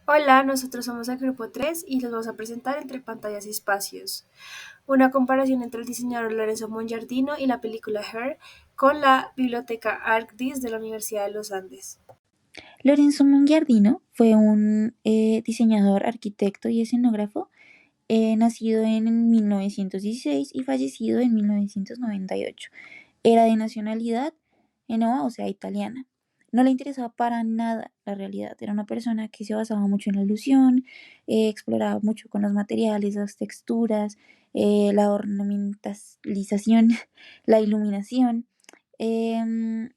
Hola, nosotros somos el grupo 3 y los vamos a presentar entre pantallas y espacios. Una comparación entre el diseñador Lorenzo Mongiardino y la película Her con la biblioteca ArcDis de la Universidad de los Andes. Lorenzo Mongiardino fue un diseñador, arquitecto y escenógrafo nacido en 1916 y fallecido en 1998. Era de nacionalidad genoa, o sea, italiana. No le interesaba para nada la realidad. Era una persona que se basaba mucho en la ilusión, exploraba mucho con los materiales, las texturas, la ornamentalización, la iluminación. Em,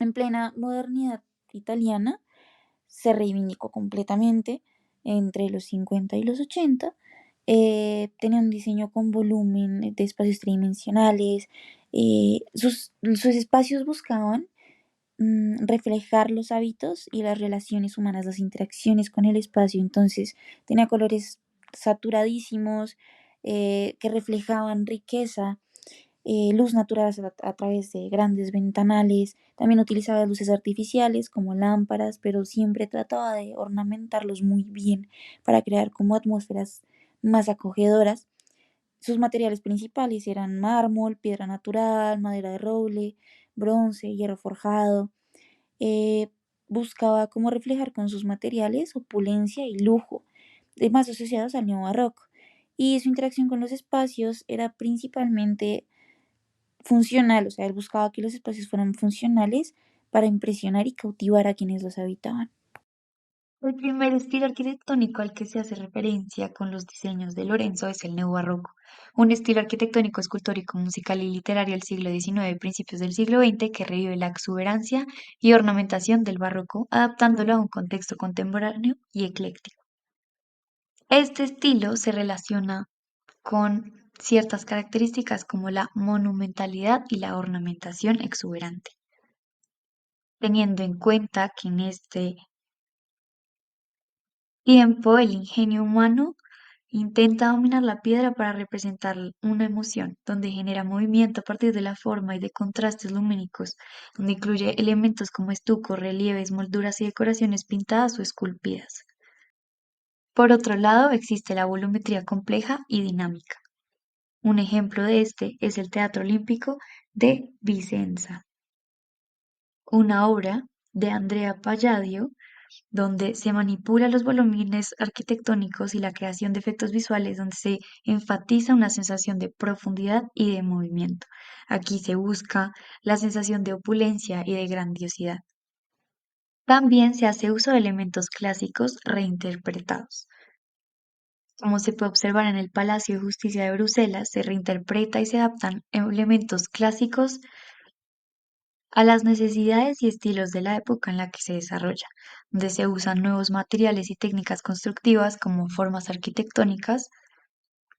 en plena modernidad italiana, se reivindicó completamente entre los 50 y los 80. Tenía un diseño con volumen de espacios tridimensionales. Sus espacios buscaban reflejar los hábitos y las relaciones humanas, las interacciones con el espacio. Entonces tenía colores saturadísimos que reflejaban riqueza, luz natural a través de grandes ventanales. También utilizaba luces artificiales como lámparas, pero siempre trataba de ornamentarlos muy bien para crear como atmósferas más acogedoras. Sus materiales principales eran mármol, piedra natural, madera de roble, bronce, hierro forjado. Eh, Buscaba como reflejar con sus materiales opulencia y lujo, más asociados al neobarroco. Y su interacción con los espacios era principalmente funcional, o sea, él buscaba que los espacios fueran funcionales para impresionar y cautivar a quienes los habitaban. El primer estilo arquitectónico al que se hace referencia con los diseños de Lorenzo es el neobarroco, un estilo arquitectónico, escultórico, musical y literario del siglo XIX y principios del siglo XX que revive la exuberancia y ornamentación del barroco, adaptándolo a un contexto contemporáneo y ecléctico. Este estilo se relaciona con ciertas características como la monumentalidad y la ornamentación exuberante, teniendo en cuenta que en este tiempo el ingenio humano intenta dominar la piedra para representar una emoción, donde genera movimiento a partir de la forma y de contrastes lumínicos, donde incluye elementos como estuco, relieves, molduras y decoraciones pintadas o esculpidas. Por otro lado, existe la volumetría compleja y dinámica. Un ejemplo de este es el Teatro Olímpico de Vicenza, una obra de Andrea Palladio donde se manipula los volúmenes arquitectónicos y la creación de efectos visuales, donde se enfatiza una sensación de profundidad y de movimiento. Aquí se busca la sensación de opulencia y de grandiosidad. También se hace uso de elementos clásicos reinterpretados. Como se puede observar en el Palacio de Justicia de Bruselas, se reinterpreta y se adaptan elementos clásicos a las necesidades y estilos de la época en la que se desarrolla, donde se usan nuevos materiales y técnicas constructivas como formas arquitectónicas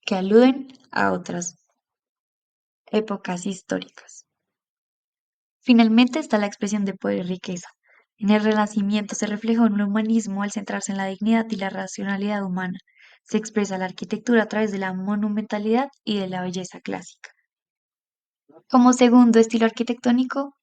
que aluden a otras épocas históricas. Finalmente está la expresión de poder y riqueza. En el Renacimiento se refleja un humanismo al centrarse en la dignidad y la racionalidad humana. Se expresa la arquitectura a través de la monumentalidad y de la belleza clásica. Como segundo estilo arquitectónico,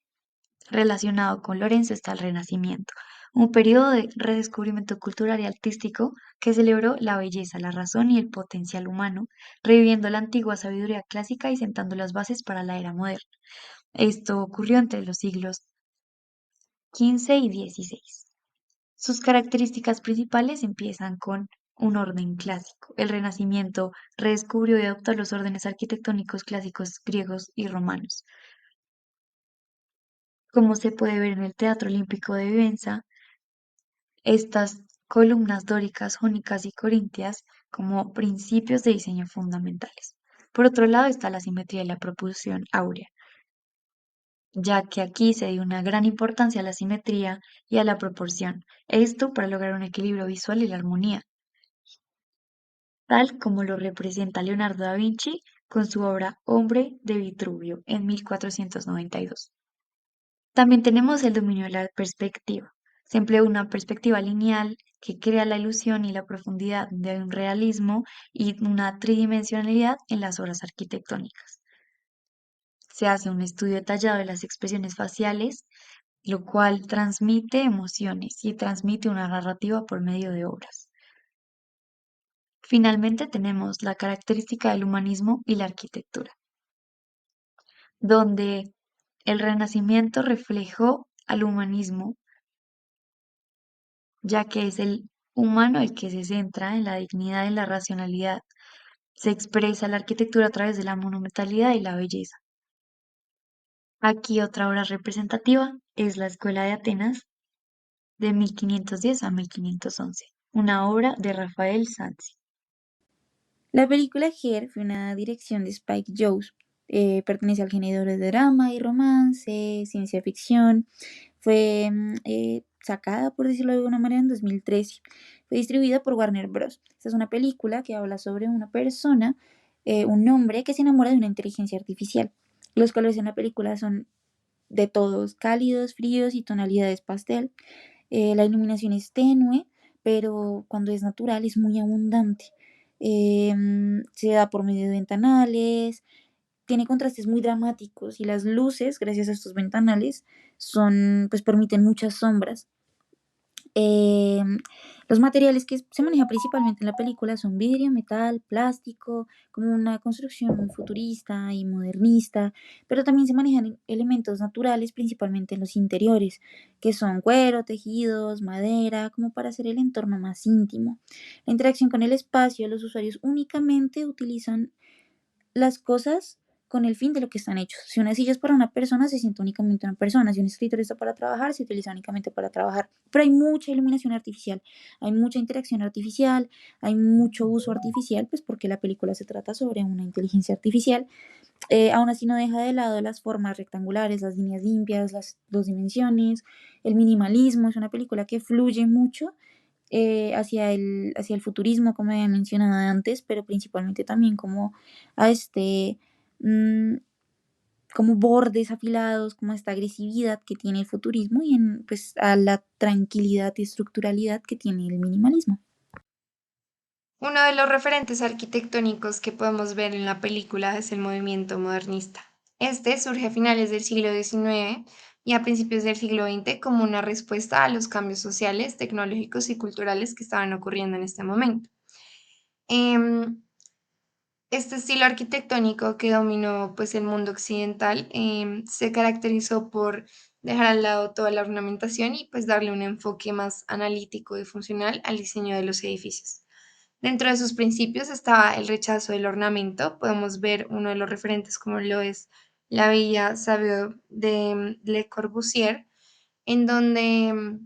relacionado con Lorenzo está el Renacimiento, un periodo de redescubrimiento cultural y artístico que celebró la belleza, la razón y el potencial humano, reviviendo la antigua sabiduría clásica y sentando las bases para la era moderna. Esto ocurrió entre los siglos XV y XVI. Sus características principales empiezan con un orden clásico. El Renacimiento redescubrió y adoptó los órdenes arquitectónicos clásicos griegos y romanos. Como se puede ver en el Teatro Olímpico de Vivenza, estas columnas dóricas, jónicas y corintias como principios de diseño fundamentales. Por otro lado está la simetría y la propulsión áurea, ya que aquí se dio una gran importancia a la simetría y a la proporción, esto para lograr un equilibrio visual y la armonía, tal como lo representa Leonardo da Vinci con su obra Hombre de Vitruvio en 1492. También tenemos el dominio de la perspectiva. Se emplea una perspectiva lineal que crea la ilusión y la profundidad de un realismo y una tridimensionalidad en las obras arquitectónicas. Se hace un estudio detallado de las expresiones faciales lo cual transmite emociones y transmite una narrativa por medio de obras. Finalmente tenemos la característica del humanismo y la arquitectura, donde el Renacimiento reflejó al humanismo, ya que es el humano el que se centra en la dignidad y la racionalidad. Se expresa la arquitectura a través de la monumentalidad y la belleza. Aquí otra obra representativa es la Escuela de Atenas de 1510 a 1511, una obra de Rafael Sanzio. La película Her fue una dirección de Spike Jonze. Pertenece al género de drama y romance, ciencia ficción. Fue sacada, por decirlo de alguna manera, en 2013. Fue distribuida por Warner Bros. Esta es una película que habla sobre una persona, un hombre que se enamora de una inteligencia artificial. Los colores en la película son de todos, cálidos, fríos y tonalidades pastel. La iluminación es tenue, pero cuando es natural es muy abundante. Se da por medio de ventanales, tiene contrastes muy dramáticos y las luces, gracias a estos ventanales, pues permiten muchas sombras. Eh, los materiales que se manejan principalmente en la película son vidrio, metal, plástico, como una construcción muy futurista y modernista, pero también se manejan elementos naturales, principalmente en los interiores, que son cuero, tejidos, madera, como para hacer el entorno más íntimo. La interacción con el espacio, los usuarios únicamente utilizan las cosas con el fin de lo que están hechos. Si una silla es para una persona, se siente únicamente una persona. Si un escritorio está para trabajar, se utiliza únicamente para trabajar. Pero hay mucha iluminación artificial, hay mucha interacción artificial, hay mucho uso artificial, pues porque la película se trata sobre una inteligencia artificial. Aún así no deja de lado las formas rectangulares, las líneas limpias, las dos dimensiones, el minimalismo. Es una película que fluye mucho hacia el futurismo, como había mencionado antes, pero principalmente también como a mm, como bordes afilados, como esta agresividad que tiene el futurismo y pues a la tranquilidad y estructuralidad que tiene el minimalismo. Uno de los referentes arquitectónicos que podemos ver en la película es el movimiento modernista. Este surge a finales del siglo XIX y a principios del siglo XX como una respuesta a los cambios sociales, tecnológicos y culturales que estaban ocurriendo en este momento. Em, Este estilo arquitectónico que dominó pues el mundo occidental se caracterizó por dejar al lado toda la ornamentación y pues darle un enfoque más analítico y funcional al diseño de los edificios. Dentro de sus principios estaba el rechazo del ornamento. Podemos ver uno de los referentes como lo es la Villa Savoye de Le Corbusier, en donde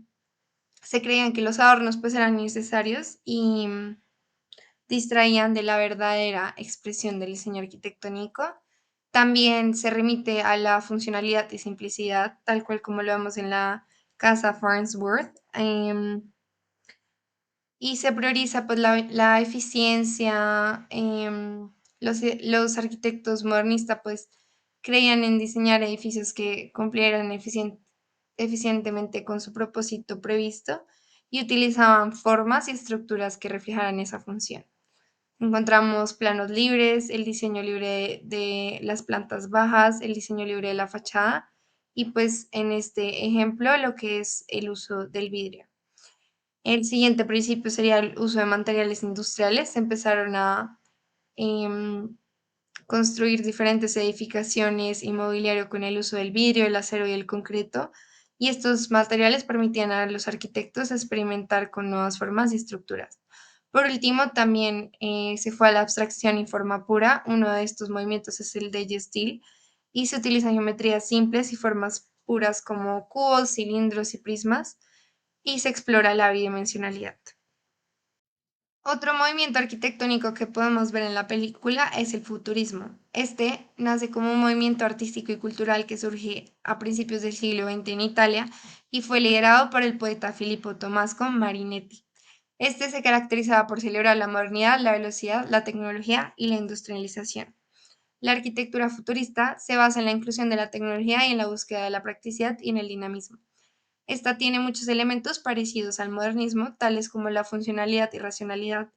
se creían que los adornos pues eran innecesarios y distraían de la verdadera expresión del diseño arquitectónico. También se remite a la funcionalidad y simplicidad, tal cual como lo vemos en la casa Farnsworth. Y se prioriza pues la eficiencia. Los arquitectos modernistas pues creían en diseñar edificios que cumplieran eficientemente con su propósito previsto y utilizaban formas y estructuras que reflejaran esa función. Encontramos planos libres, el diseño libre de las plantas bajas, el diseño libre de la fachada y pues en este ejemplo lo que es el uso del vidrio. El siguiente principio sería el uso de materiales industriales. Se empezaron a em, construir diferentes edificaciones y mobiliario con el uso del vidrio, el acero y el concreto. Y estos materiales permitían a los arquitectos experimentar con nuevas formas y estructuras. Por último, también se fue a la abstracción y forma pura. Uno de estos movimientos es el de Steel y se utilizan geometrías simples y formas puras como cubos, cilindros y prismas y se explora la bidimensionalidad. Otro movimiento arquitectónico que podemos ver en la película es el futurismo. Este nace como un movimiento artístico y cultural que surge a principios del siglo XX en Italia y fue liderado por el poeta Filippo Tomasco Marinetti. Este se caracterizaba por celebrar la modernidad, la velocidad, la tecnología y la industrialización. La arquitectura futurista se basa en la inclusión de la tecnología y en la búsqueda de la practicidad y en el dinamismo. Esta tiene muchos elementos parecidos al modernismo, tales como la funcionalidad y racionalidad.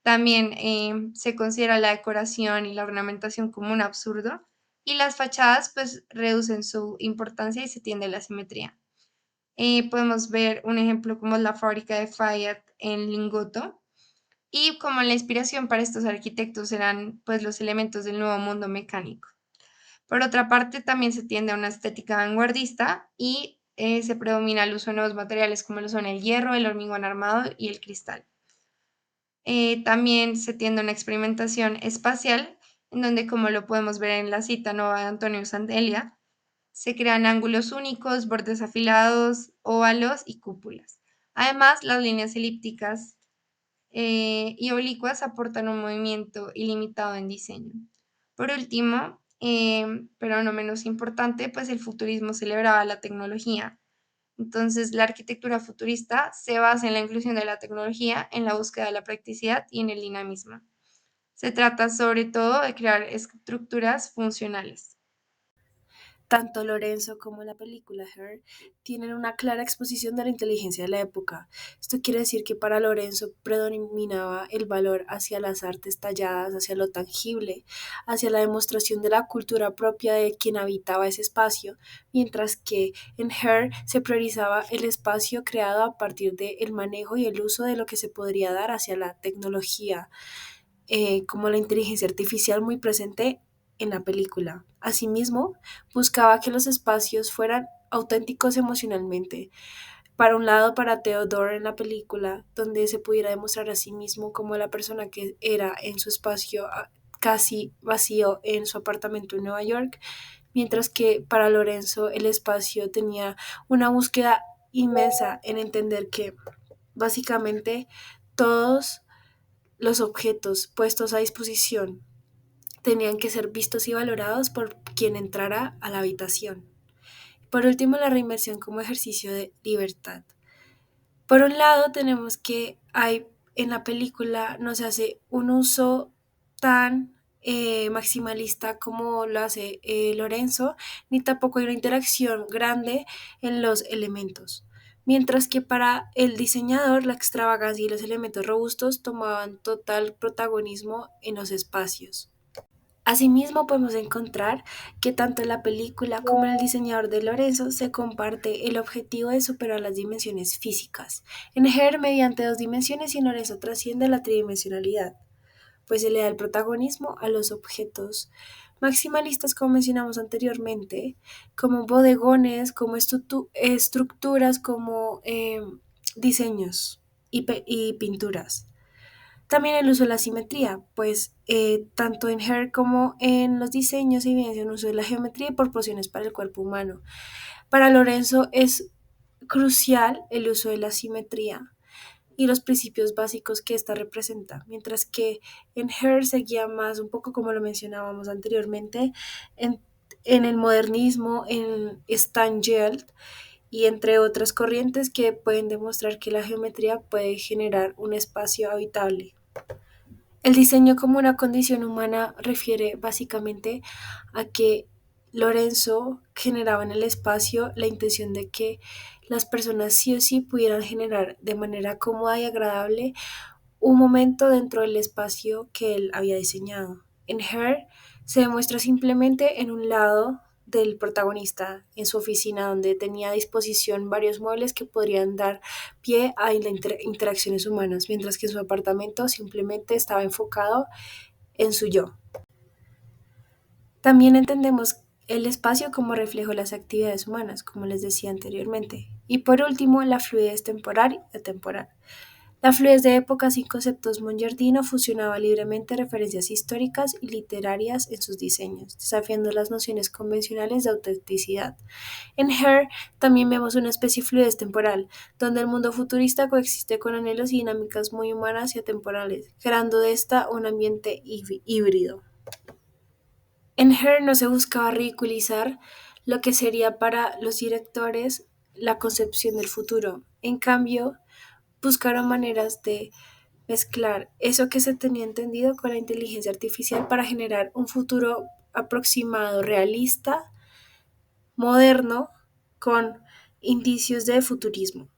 También se considera la decoración y la ornamentación como un absurdo, y las fachadas pues reducen su importancia y se tiende a la simetría. Podemos ver un ejemplo como la fábrica de Fiat en Lingoto. Y como la inspiración para estos arquitectos eran pues los elementos del nuevo mundo mecánico. Por otra parte, también se tiende a una estética vanguardista y se predomina el uso de nuevos materiales como lo son el hierro, el hormigón armado y el cristal. También se tiende a una experimentación espacial, en donde, como lo podemos ver en la cita nueva de Antonio Sandelia, se crean ángulos únicos, bordes afilados, óvalos y cúpulas. Además, las líneas elípticas y oblicuas aportan un movimiento ilimitado en diseño. Por último, pero no menos importante, pues el futurismo celebraba la tecnología. Entonces, la arquitectura futurista se basa en la inclusión de la tecnología, en la búsqueda de la practicidad y en el dinamismo. Se trata sobre todo de crear estructuras funcionales. Tanto Lorenzo como la película Her tienen una clara exposición de la inteligencia de la época. Esto quiere decir que para Lorenzo predominaba el valor hacia las artes talladas, hacia lo tangible, hacia la demostración de la cultura propia de quien habitaba ese espacio, mientras que en Her se priorizaba el espacio creado a partir del manejo y el uso de lo que se podría dar hacia la tecnología, como la inteligencia artificial muy presente en la película. Asimismo, buscaba que los espacios fueran auténticos emocionalmente. Para un lado, para Theodore en la película, donde se pudiera demostrar a sí mismo como la persona que era en su espacio casi vacío en su apartamento en Nueva York, mientras que para Lorenzo el espacio tenía una búsqueda inmensa en entender que básicamente todos los objetos puestos a disposición tenían que ser vistos y valorados por quien entrara a la habitación. Por último, la reinversión como ejercicio de libertad. Por un lado, tenemos que hay en la película no se hace un uso tan maximalista como lo hace Lorenzo, ni tampoco hay una interacción grande en los elementos. Mientras que para el diseñador la extravagancia y los elementos robustos tomaban total protagonismo en los espacios. Asimismo, podemos encontrar que tanto en la película como en el diseñador de Lorenzo se comparte el objetivo de superar las dimensiones físicas. En Her, mediante dos dimensiones, y en Lorenzo trasciende la tridimensionalidad, pues se le da el protagonismo a los objetos maximalistas, como mencionamos anteriormente, como bodegones, como estructuras, como diseños y pinturas. También el uso de la simetría, pues tanto en Her como en los diseños se evidencia un uso de la geometría y proporciones para el cuerpo humano. Para Lorenzo es crucial el uso de la simetría y los principios básicos que ésta representa, mientras que en Her se guía más, un poco como lo mencionábamos anteriormente, en, en el modernismo, en Stangeld y entre otras corrientes que pueden demostrar que la geometría puede generar un espacio habitable. El diseño como una condición humana refiere básicamente a que Lorenzo generaba en el espacio la intención de que las personas sí o sí pudieran generar de manera cómoda y agradable un momento dentro del espacio que él había diseñado. En Her se demuestra simplemente en un lado del protagonista, en su oficina, donde tenía a disposición varios muebles que podrían dar pie a interacciones humanas, mientras que en su apartamento simplemente estaba enfocado en su yo. También entendemos el espacio como reflejo de las actividades humanas, como les decía anteriormente. Y por último, la fluidez temporal y atemporal. La fluidez de épocas y conceptos Mongiardino fusionaba libremente referencias históricas y literarias en sus diseños, desafiando las nociones convencionales de autenticidad. En Her también vemos una especie de fluidez temporal, donde el mundo futurista coexiste con anhelos y dinámicas muy humanas y atemporales, creando de esta un ambiente híbrido. En Her no se buscaba ridiculizar lo que sería para los directores la concepción del futuro. En cambio, buscaron maneras de mezclar eso que se tenía entendido con la inteligencia artificial para generar un futuro aproximado, realista, moderno, con indicios de futurismo.